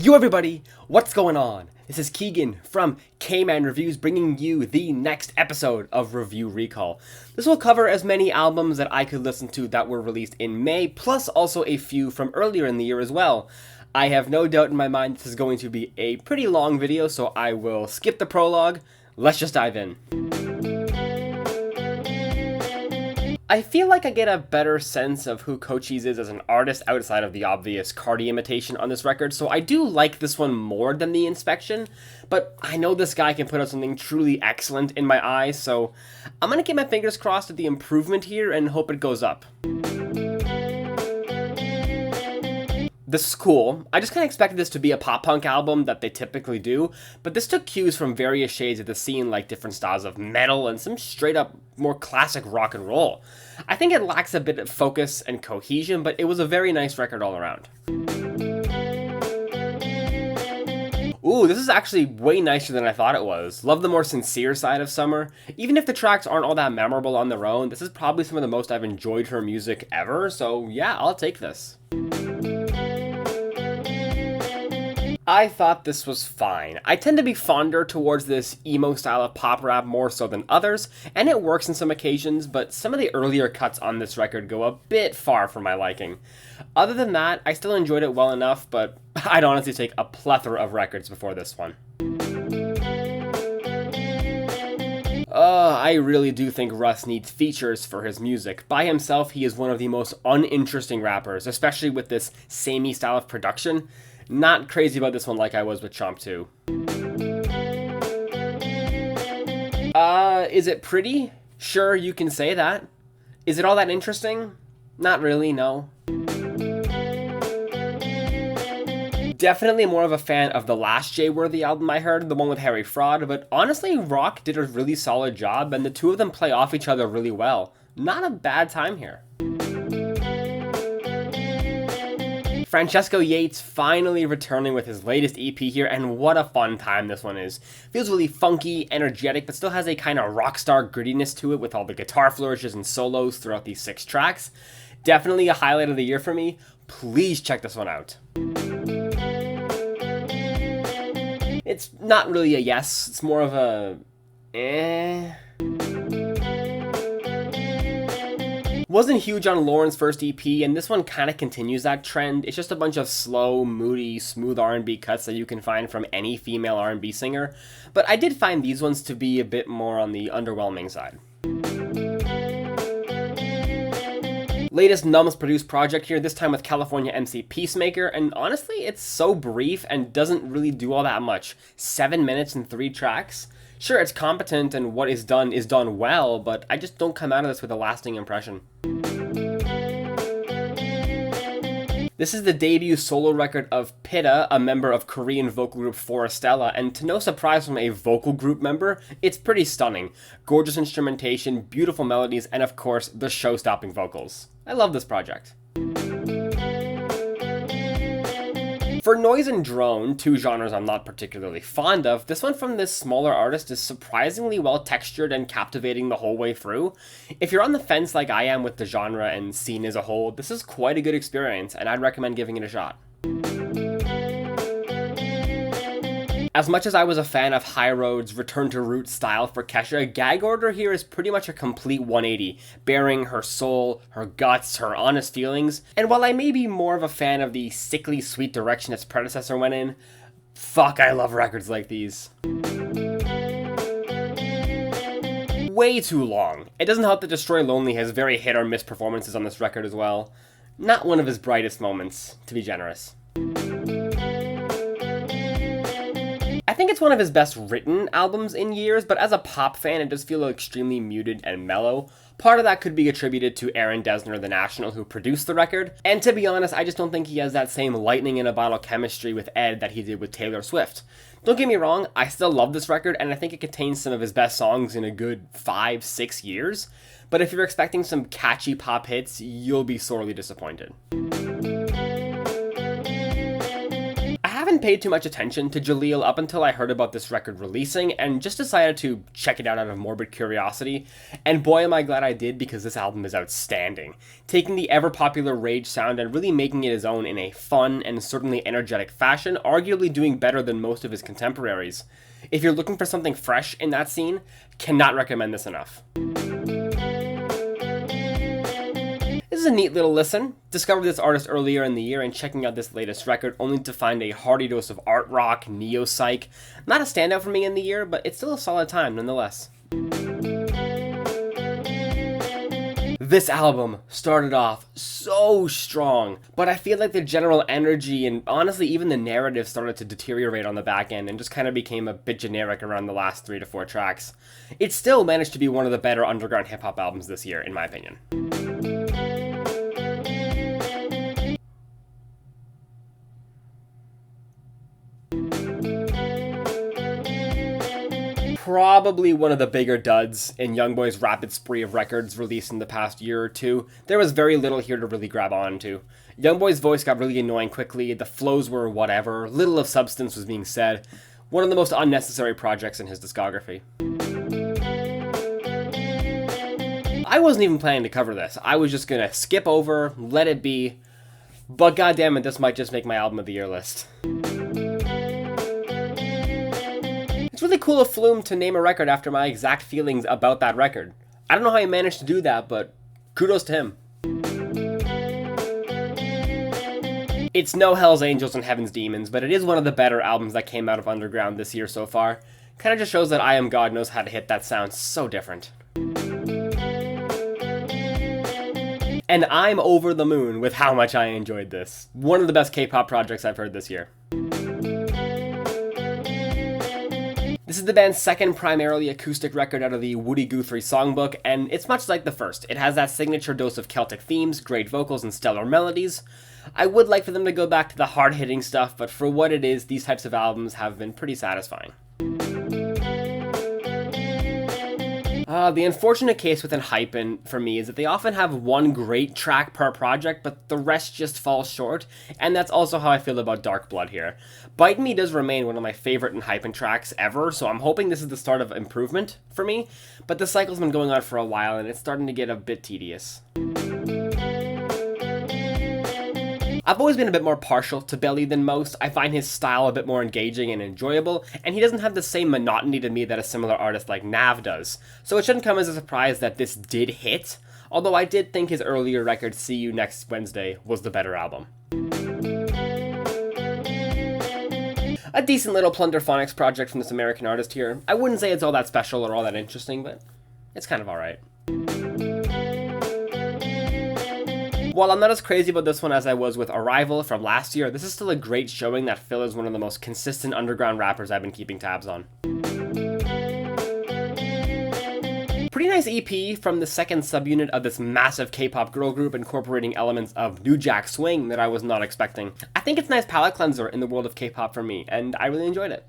Yo everybody, what's going on? This is Keegan from Kman Reviews bringing you the next episode of Review Recall. This will cover as many albums that I could listen to that were released in May, plus also a few from earlier in the year as well. I have no doubt in my mind this is going to be a pretty long video, so I will skip the prologue. Let's just dive in. I feel like I get a better sense of who Cochise is as an artist outside of the obvious Cardi imitation on this record, so I do like this one more than The Inspection, but I know this guy can put out something truly excellent in my eyes, so I'm gonna keep my fingers crossed at the improvement here and hope it goes up. This is cool. I just kind of expected this to be a pop-punk album that they typically do, but this took cues from various shades of the scene, like different styles of metal and some straight-up more classic rock and roll. I think it lacks a bit of focus and cohesion, but it was a very nice record all around. Ooh, this is actually way nicer than I thought it was. Love the more sincere side of Summer. Even if the tracks aren't all that memorable on their own, this is probably some of the most I've enjoyed her music ever, so yeah, I'll take this. I thought this was fine. I tend to be fonder towards this emo style of pop rap more so than others, and it works in some occasions, but some of the earlier cuts on this record go a bit far for my liking. Other than that, I still enjoyed it well enough, but I'd honestly take a plethora of records before this one. I really do think Russ needs features for his music. By himself, he is one of the most uninteresting rappers, especially with this samey style of production. Not crazy about this one like I was with Chomp 2. Is it pretty? Sure, you can say that. Is it all that interesting? Not really, no. Definitely more of a fan of the last Jauregui album I heard, the one with Harry Fraud, but honestly, Rock did a really solid job, and the two of them play off each other really well. Not a bad time here. Francesco Yates finally returning with his latest EP here, and what a fun time this one is. Feels really funky, energetic, but still has a kind of Rockstar grittiness to it with all the guitar flourishes and solos throughout these 6 tracks. Definitely a highlight of the year for me. Please check this one out. It's not really a yes, it's more of a Wasn't huge on Lauren's first EP, and this one kind of continues that trend. It's just a bunch of slow, moody, smooth R&B cuts that you can find from any female R&B singer, but I did find these ones to be a bit more on the underwhelming side. Latest Numbz produced project here, this time with California MC Peacemaker, and honestly, it's so brief and doesn't really do all that much. 7 minutes and 3 tracks. Sure, it's competent and what is done well, but I just don't come out of this with a lasting impression. This is the debut solo record of PITTA, a member of Korean vocal group Forestella, and to no surprise from a vocal group member, it's pretty stunning. Gorgeous instrumentation, beautiful melodies, and of course, the show-stopping vocals. I love this project. For noise and drone, 2 genres I'm not particularly fond of, this one from this smaller artist is surprisingly well textured and captivating the whole way through. If you're on the fence like I am with the genre and scene as a whole, this is quite a good experience, and I'd recommend giving it a shot. As much as I was a fan of High Road's return to roots style for Kesha, Gag Order here is pretty much a complete 180, bearing her soul, her guts, her honest feelings, and while I may be more of a fan of the sickly sweet direction its predecessor went in, fuck, I love records like these. Way too long. It doesn't help that Destroy Lonely has very hit or miss performances on this record as well. Not one of his brightest moments, to be generous. I think it's one of his best written albums in years, but as a pop fan, it does feel extremely muted and mellow. Part of that could be attributed to Aaron Dessner, the National, who produced the record, and to be honest, I just don't think he has that same lightning in a bottle chemistry with Ed that he did with Taylor Swift. Don't get me wrong, I still love this record, and I think it contains some of his best songs in a good 5-6 years, but if you're expecting some catchy pop hits, you'll be sorely disappointed. I haven't hadn't paid too much attention to JELEEL up until I heard about this record releasing and just decided to check it out of morbid curiosity, and boy am I glad I did, because this album is outstanding, taking the ever-popular Rage sound and really making it his own in a fun and certainly energetic fashion, arguably doing better than most of his contemporaries. If you're looking for something fresh in that scene, cannot recommend this enough. This is a neat little listen. Discovered this artist earlier in the year and checking out this latest record only to find a hearty dose of art rock, neo-psych. Not a standout for me in the year, but it's still a solid time nonetheless. This album started off so strong, but I feel like the general energy and honestly even the narrative started to deteriorate on the back end and just kind of became a bit generic around the last 3 to 4 tracks. It still managed to be one of the better underground hip-hop albums this year, in my opinion. Probably one of the bigger duds in Youngboy's rapid spree of records released in the past year or two. There was very little here to really grab on to. Youngboy's voice got really annoying quickly, the flows were whatever, little of substance was being said. One of the most unnecessary projects in his discography. I wasn't even planning to cover this. I was just gonna skip over, let it be, but goddammit, this might just make my album of the year list. It's really cool of Flume to name a record after my exact feelings about that record. I don't know how he managed to do that, but kudos to him. It's no Hell's Angels and Heaven's Demons, but it is one of the better albums that came out of underground this year so far. Kinda just shows that I Am God knows how to hit that sound so different. And I'm over the moon with how much I enjoyed this. One of the best K-pop projects I've heard this year. This is the band's second primarily acoustic record out of the Woody Guthrie songbook, and it's much like the first. It has that signature dose of Celtic themes, great vocals, and stellar melodies. I would like for them to go back to the hard-hitting stuff, but for what it is, these types of albums have been pretty satisfying. The unfortunate case with Hypen for me is that they often have one great track per project, but the rest just falls short, and that's also how I feel about Dark Blood here. Bite Me does remain one of my favorite Hypen tracks ever, so I'm hoping this is the start of improvement for me, but the cycle's been going on for a while and it's starting to get a bit tedious. I've always been a bit more partial to Belly than most. I find his style a bit more engaging and enjoyable, and he doesn't have the same monotony to me that a similar artist like Nav does. So it shouldn't come as a surprise that this did hit, although I did think his earlier record, See You Next Wednesday, was the better album. A decent little Plunderphonics project from this American artist here. I wouldn't say it's all that special or all that interesting, but it's kind of alright. While I'm not as crazy about this one as I was with Arrival from last year, this is still a great showing that Phil is one of the most consistent underground rappers I've been keeping tabs on. Pretty nice EP from the second subunit of this massive K-pop girl group incorporating elements of New Jack Swing that I was not expecting. I think it's a nice palate cleanser in the world of K-pop for me, and I really enjoyed it.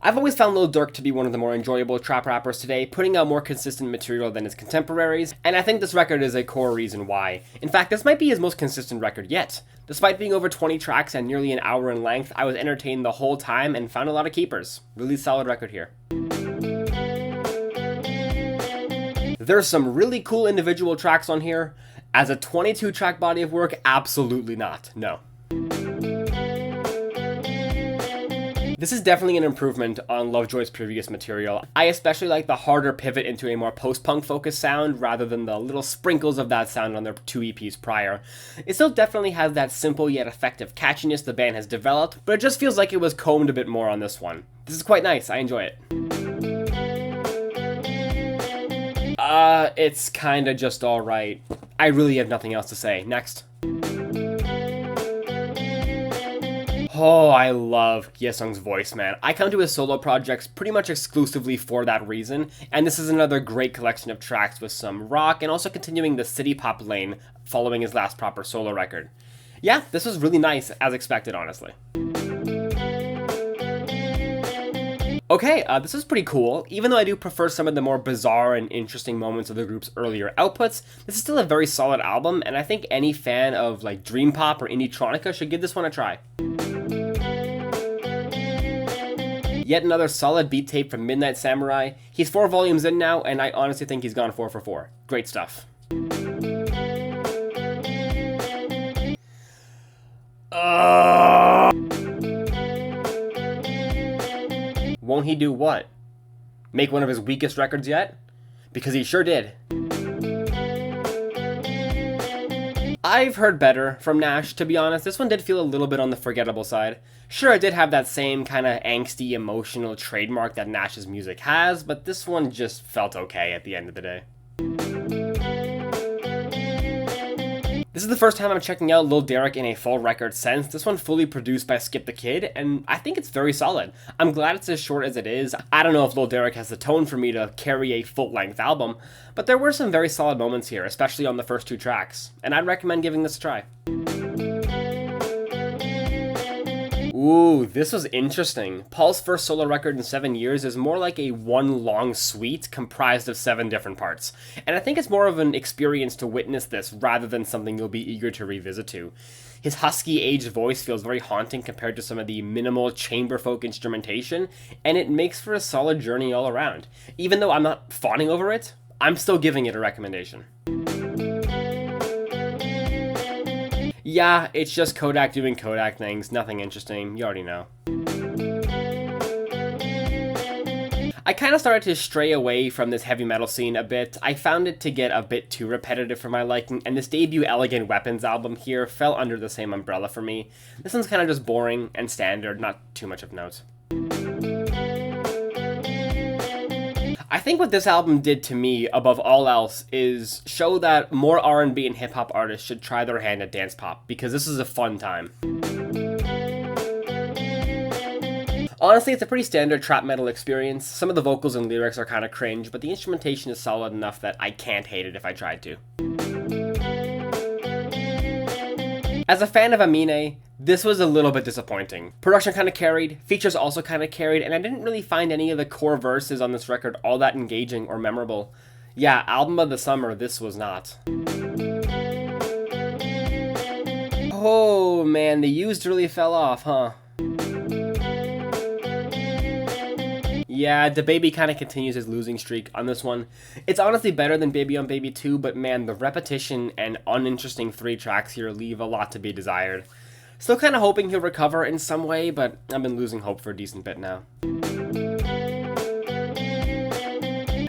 I've always found Lil Durk to be one of the more enjoyable trap rappers today, putting out more consistent material than his contemporaries, and I think this record is a core reason why. In fact, this might be his most consistent record yet. Despite being over 20 tracks and nearly an hour in length, I was entertained the whole time and found a lot of keepers. Really solid record here. There's some really cool individual tracks on here. As a 22 track body of work, absolutely not, no. This is definitely an improvement on Lovejoy's previous material. I especially like the harder pivot into a more post-punk focused sound rather than the little sprinkles of that sound on their 2 EPs prior. It still definitely has that simple yet effective catchiness the band has developed, but it just feels like it was combed a bit more on this one. This is quite nice, I enjoy it. It's kinda just alright. I really have nothing else to say. Next. Oh, I love Yesung's voice, man. I come to his solo projects pretty much exclusively for that reason, and this is another great collection of tracks with some rock and also continuing the city pop lane following his last proper solo record. Yeah, this was really nice, as expected, honestly. Okay, this is pretty cool. Even though I do prefer some of the more bizarre and interesting moments of the group's earlier outputs, this is still a very solid album, and I think any fan of like dream pop or indie-tronica should give this one a try. Yet another solid beat tape from Midnight Samurai. He's 4 volumes in now, and I honestly think he's gone 4 for 4. Great stuff. Won't he do what? Make one of his weakest records yet? Because he sure did. I've heard better from Nash, to be honest. This one did feel a little bit on the forgettable side. Sure, it did have that same kind of angsty, emotional trademark that Nash's music has, but this one just felt okay at the end of the day. This is the first time I'm checking out Lil Durk in a full record since. This one fully produced by Skip the Kid, and I think it's very solid. I'm glad it's as short as it is. I don't know if Lil Durk has the tone for me to carry a full-length album, but there were some very solid moments here, especially on the first 2 tracks, and I'd recommend giving this a try. Ooh, this was interesting. Paul's first solo record in 7 years is more like a one long suite comprised of 7 different parts. And I think it's more of an experience to witness this rather than something you'll be eager to revisit to. His husky aged voice feels very haunting compared to some of the minimal chamber folk instrumentation, and it makes for a solid journey all around. Even though I'm not fawning over it, I'm still giving it a recommendation. Yeah, it's just Kodak doing Kodak things, nothing interesting, you already know. I kind of started to stray away from this heavy metal scene a bit. I found it to get a bit too repetitive for my liking, and this debut Elegant Weapons album here fell under the same umbrella for me. This one's kind of just boring and standard, not too much of note. I think what this album did to me, above all else, is show that more R&B and hip-hop artists should try their hand at dance pop, because this is a fun time. Honestly, it's a pretty standard trap metal experience. Some of the vocals and lyrics are kind of cringe, but the instrumentation is solid enough that I can't hate it if I tried to. As a fan of Amine, this was a little bit disappointing. Production kind of carried, features also kind of carried, and I didn't really find any of the core verses on this record all that engaging or memorable. Yeah, album of the summer, this was not. Oh man, the used really fell off, huh? Yeah, DaBaby kind of continues his losing streak on this one. It's honestly better than Baby on Baby 2, but man, the repetition and uninteresting 3 tracks here leave a lot to be desired. Still kind of hoping he'll recover in some way, but I've been losing hope for a decent bit now.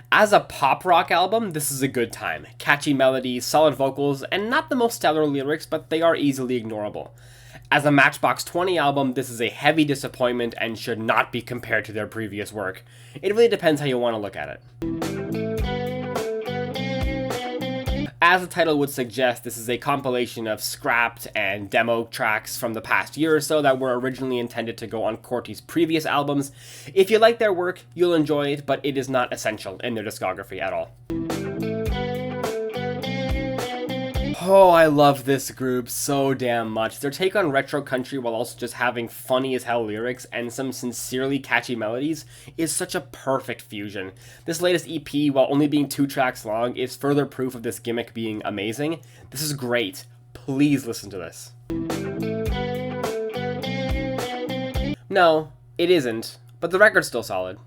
As a pop rock album, this is a good time. Catchy melodies, solid vocals, and not the most stellar lyrics, but they are easily ignorable. As a Matchbox 20 album, this is a heavy disappointment and should not be compared to their previous work. It really depends how you want to look at it. As the title would suggest, this is a compilation of scrapped and demo tracks from the past year or so that were originally intended to go on Corty's previous albums. If you like their work, you'll enjoy it, but it is not essential in their discography at all. Oh, I love this group so damn much. Their take on retro country while also just having funny as hell lyrics and some sincerely catchy melodies is such a perfect fusion. This latest EP, while only being 2 tracks long, is further proof of this gimmick being amazing. This is great. Please listen to this. No, it isn't, but the record's still solid.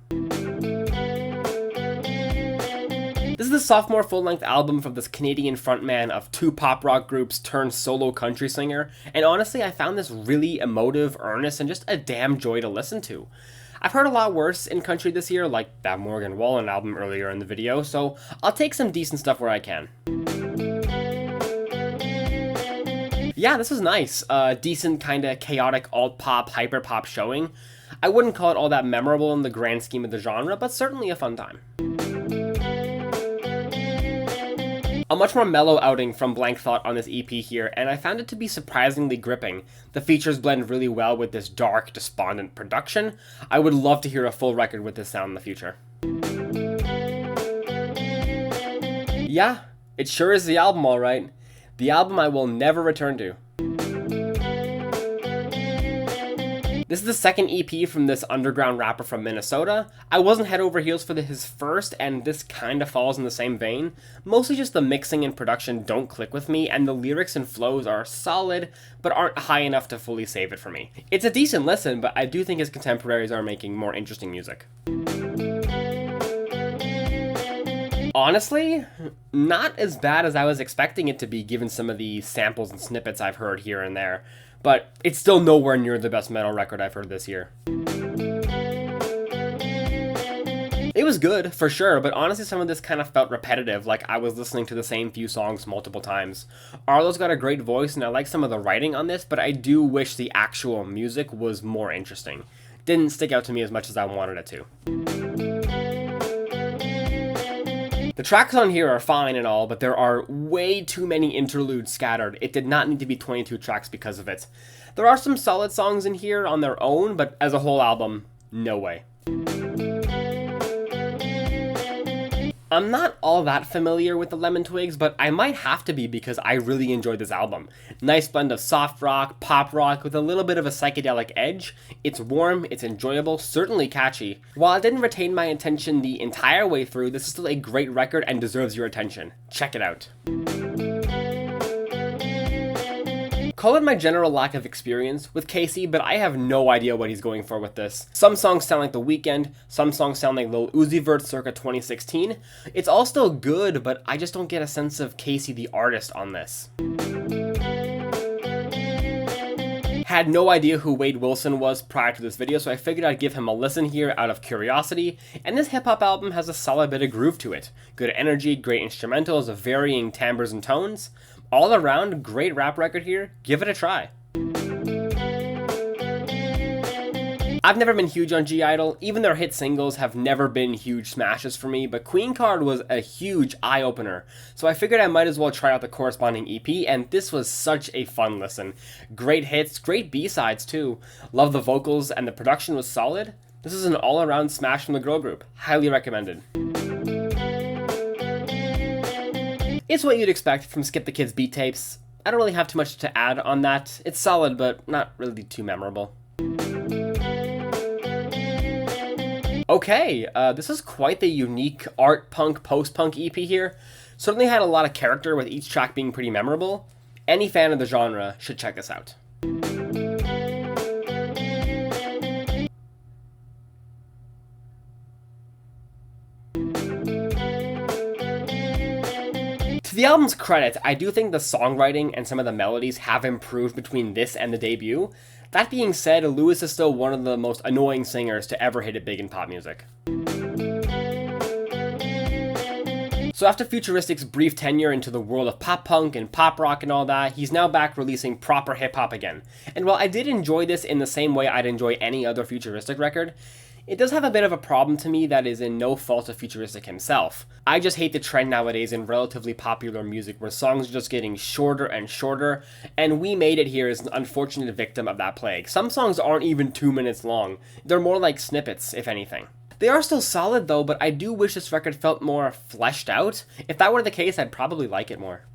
This is the sophomore full-length album from this Canadian frontman of 2 pop rock groups turned solo country singer, and honestly I found this really emotive, earnest, and just a damn joy to listen to. I've heard a lot worse in country this year, like that Morgan Wallen album earlier in the video, so I'll take some decent stuff where I can. Yeah, this was nice. Decent kinda chaotic alt-pop, hyper-pop showing. I wouldn't call it all that memorable in the grand scheme of the genre, but certainly a fun time. A much more mellow outing from Blank Thought on this EP here, and I found it to be surprisingly gripping. The features blend really well with this dark, despondent production. I would love to hear a full record with this sound in the future. Yeah, it sure is the album alright. The album I will never return to. This is the second EP from this underground rapper from Minnesota. I wasn't head over heels for his first, and this kind of falls in the same vein. Mostly just the mixing and production don't click with me, and the lyrics and flows are solid, but aren't high enough to fully save it for me. It's a decent listen, but I do think his contemporaries are making more interesting music. Honestly, not as bad as I was expecting it to be given some of the samples and snippets I've heard here and there, but it's still nowhere near the best metal record I've heard this year. It was good, for sure, but honestly some of this kind of felt repetitive, like I was listening to the same few songs multiple times. Arlo's got a great voice and I like some of the writing on this, but I do wish the actual music was more interesting. Didn't stick out to me as much as I wanted it to. The tracks on here are fine and all, but there are way too many interludes scattered. It did not need to be 22 tracks because of it. There are some solid songs in here on their own, but as a whole album, no way. I'm not all that familiar with the Lemon Twigs, but I might have to be because I really enjoyed this album. Nice blend of soft rock, pop rock with a little bit of a psychedelic edge. It's warm, it's enjoyable, certainly catchy. While it didn't retain my attention the entire way through, this is still a great record and deserves your attention. Check it out. Call it my general lack of experience with Casey, but I have no idea what he's going for with this. Some songs sound like The Weeknd, some songs sound like Lil Uzi Vert circa 2016. It's all still good, but I just don't get a sense of Casey the artist on this. Had no idea who Wade Wilson was prior to this video, so I figured I'd give him a listen here out of curiosity, and this hip-hop album has a solid bit of groove to it. Good energy, great instrumentals, varying timbres and tones. All around, great rap record here, give it a try. I've never been huge on G-Idle, even their hit singles have never been huge smashes for me, but Queen Card was a huge eye-opener, so I figured I might as well try out the corresponding EP, and this was such a fun listen. Great hits, great B-sides too. Love the vocals, and the production was solid. This is an all-around smash from the girl group. Highly recommended. It's what you'd expect from Skip the Kids beat tapes. I don't really have too much to add on that. It's solid, but not really too memorable. Okay, this is quite the unique art punk, post-punk EP here. Certainly had a lot of character with each track being pretty memorable. Any fan of the genre should check this out. To the album's credit, I do think the songwriting and some of the melodies have improved between this and the debut. That being said, Lewis is still one of the most annoying singers to ever hit it big in pop music. So after Futuristic's brief tenure into the world of pop punk and pop rock and all that, he's now back releasing proper hip hop again. And while I did enjoy this in the same way I'd enjoy any other Futuristic record, it does have a bit of a problem to me that is in no fault of Futuristic himself. I just hate the trend nowadays in relatively popular music where songs are just getting shorter and shorter, and We Made It Here is an unfortunate victim of that plague. Some songs aren't even 2 minutes long. They're more like snippets, if anything. They are still solid though, but I do wish this record felt more fleshed out. If that were the case, I'd probably like it more.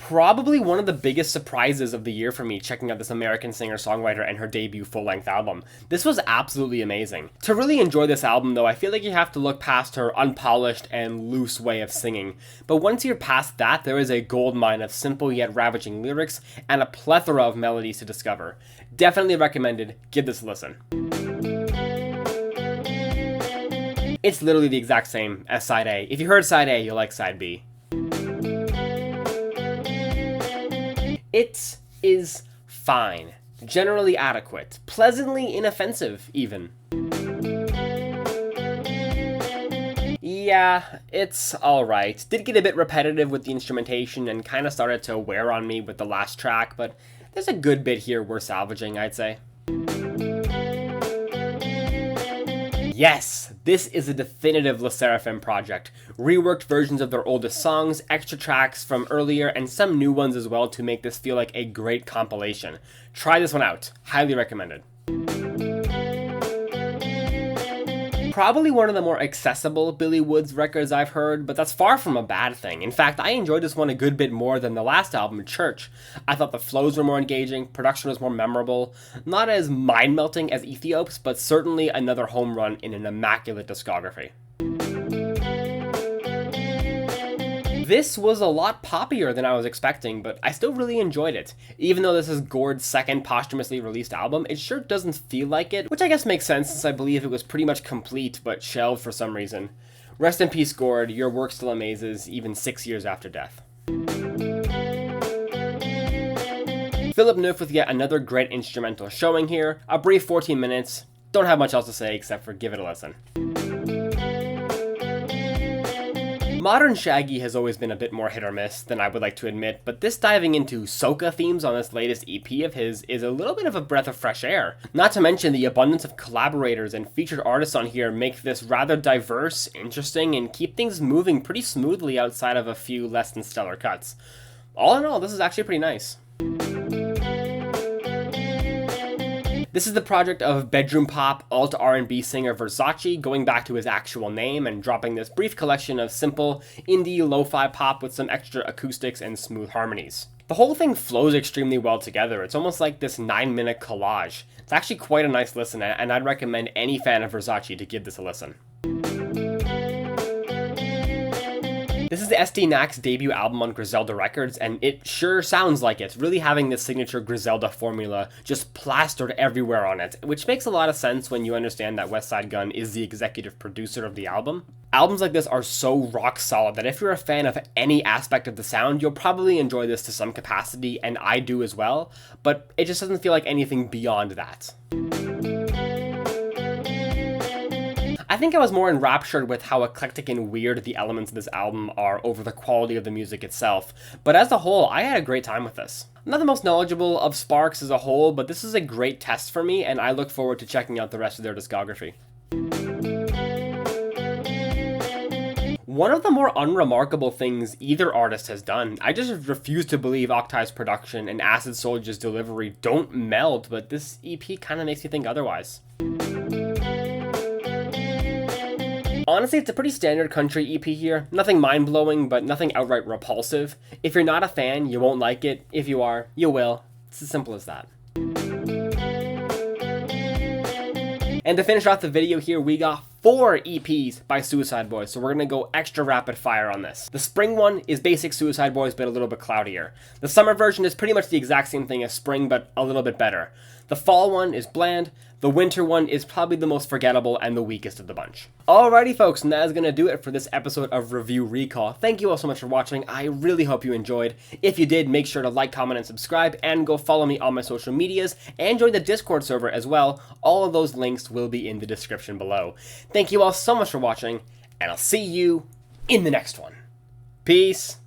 Probably one of the biggest surprises of the year for me checking out this American singer-songwriter and her debut full-length album. This was absolutely amazing. To really enjoy this album though, I feel like you have to look past her unpolished and loose way of singing. But once you're past that, there is a goldmine of simple yet ravaging lyrics and a plethora of melodies to discover. Definitely recommended, give this a listen. It's literally the exact same as Side A. If you heard Side A, you'll like Side B. It is fine, generally adequate, pleasantly inoffensive even. Yeah, it's alright. Did get a bit repetitive with the instrumentation and kind of started to wear on me with the last track, but there's a good bit here worth salvaging, I'd say. Yes, this is a definitive LE SSERAFIM project. Reworked versions of their oldest songs, extra tracks from earlier, and some new ones as well to make this feel like a great compilation. Try this one out. Highly recommended. Probably one of the more accessible Billy Woods records I've heard, but that's far from a bad thing. In fact, I enjoyed this one a good bit more than the last album, Church. I thought the flows were more engaging, production was more memorable, not as mind-melting as Ethiop's, but certainly another home run in an immaculate discography. This was a lot poppier than I was expecting, but I still really enjoyed it. Even though this is Gord's second posthumously released album, it sure doesn't feel like it, which I guess makes sense since I believe it was pretty much complete but shelved for some reason. Rest in peace, Gord, your work still amazes, even 6 years after death. Philip Neuf with yet another great instrumental showing here, a brief 14 minutes, don't have much else to say except for give it a listen. Modern Shaggy has always been a bit more hit or miss than I would like to admit, but this diving into soca themes on this latest EP of his is a little bit of a breath of fresh air. Not to mention the abundance of collaborators and featured artists on here make this rather diverse, interesting, and keep things moving pretty smoothly outside of a few less than stellar cuts. All in all, this is actually pretty nice. This is the project of bedroom pop, alt R&B singer Versace going back to his actual name and dropping this brief collection of simple, indie lo-fi pop with some extra acoustics and smooth harmonies. The whole thing flows extremely well together. It's almost like this 9-minute collage. It's actually quite a nice listen, and I'd recommend any fan of Versace to give this a listen. This is Estee Nack's debut album on Griselda Records, and it sure sounds like it, really having this signature Griselda formula just plastered everywhere on it, which makes a lot of sense when you understand that Westside Gunn is the executive producer of the album. Albums like this are so rock solid that if you're a fan of any aspect of the sound, you'll probably enjoy this to some capacity, and I do as well, but it just doesn't feel like anything beyond that. I think I was more enraptured with how eclectic and weird the elements of this album are over the quality of the music itself, but as a whole, I had a great time with this. I'm not the most knowledgeable of Sparks as a whole, but this is a great test for me, and I look forward to checking out the rest of their discography. One of the more unremarkable things either artist has done, I just refuse to believe Octai's production and Acid Soldier's delivery don't meld, but this EP kind of makes me think otherwise. Honestly, it's a pretty standard country EP here. Nothing mind-blowing, but nothing outright repulsive. If you're not a fan, you won't like it. If you are, you will. It's as simple as that. And to finish off the video here, we got 4 EPs by Suicide Boys, so we're gonna go extra rapid fire on this. The spring one is basic Suicide Boys, but a little bit cloudier. The summer version is pretty much the exact same thing as spring, but a little bit better. The fall one is bland. The winter one is probably the most forgettable and the weakest of the bunch. Alrighty folks, and that is going to do it for this episode of Review Recall. Thank you all so much for watching. I really hope you enjoyed. If you did, make sure to like, comment, and subscribe, and go follow me on my social medias, and join the Discord server as well. All of those links will be in the description below. Thank you all so much for watching, and I'll see you in the next one. Peace.